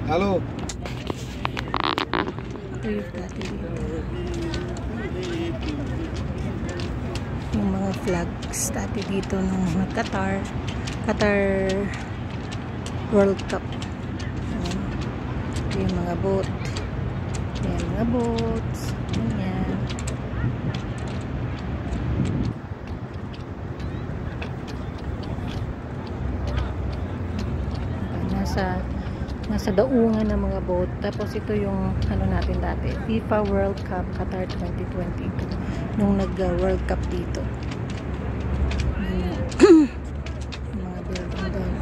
Halo. Ito yung dati dito. Yung mga flags dati dito nung Qatar World Cup. Ayan. Ito yung mga boat. Ayan, mga boats. Ayan. Nasa daungan ng mga boat. Tapos ito yung ano natin dati, FIFA World Cup Qatar 2022 nung nag-World Cup dito. Mga building doon.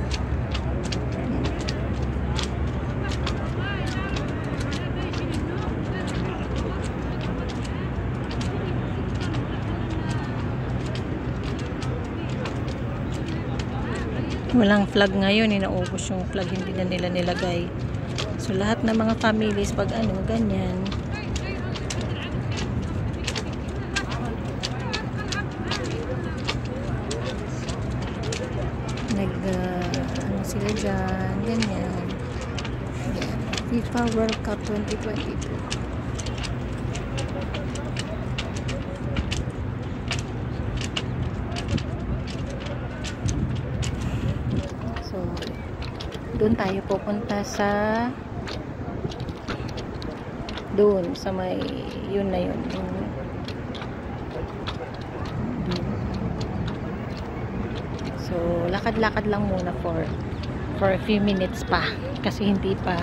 Walang flag ngayon, inaubos yung flag, hindi na nila nilagay. So lahat ng mga families pag ano, ganyan. Ano sila dyan, ganyan. Yan. FIFA World Cup 2022. Doon tayo pupunta sa doon sa may yun na yun. So lakad-lakad lang muna for a few minutes pa kasi hindi pa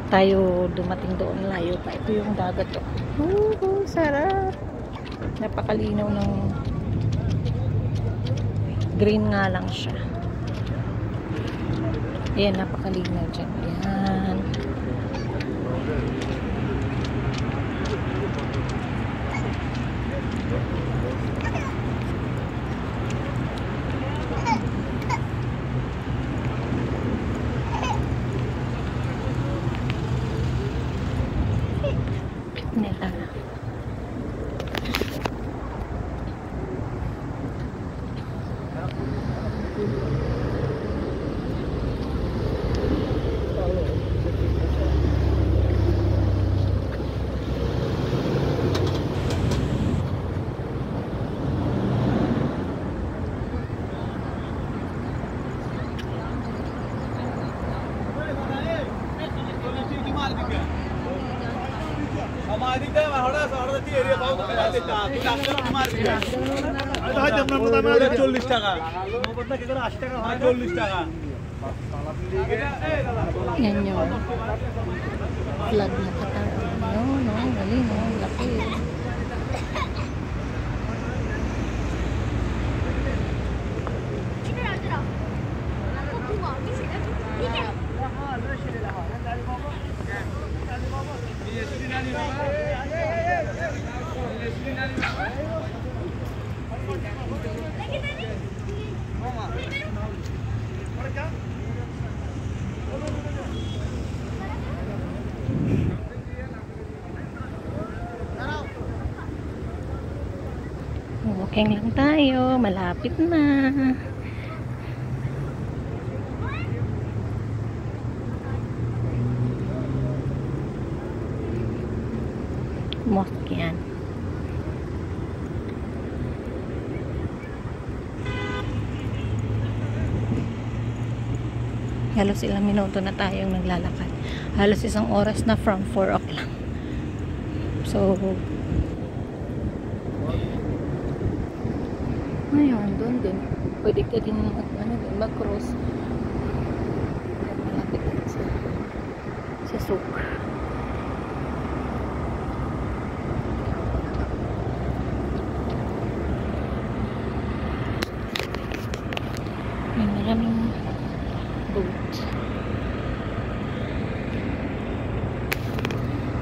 tayo dumating doon, layo pa. Ito yung dagat to. Sarap, napakalinaw ng green nga lang siya. Ayan, napakalinaw dyan. Ayan. Neta. Yan yung flag na Qatar. No, galing, no, laki. Walking lang tayo, malapit na. Mosque yan. Halos ilang minuto na tayong naglalakad. Halos isang oras na from 4 o'clock. So, ngayon, doon din. Pwede ka din mag-cross. Malapit din sa souk. May maraming boat.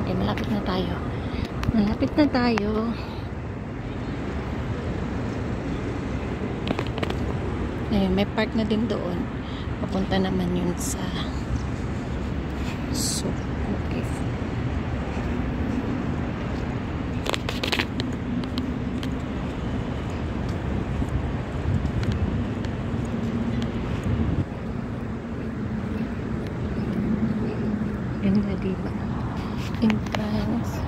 Okay, malapit na tayo. Malapit na tayo. Ayun, may park na din doon. Papunta naman yun sa souk. Okay. Ganda, diba? Entrance.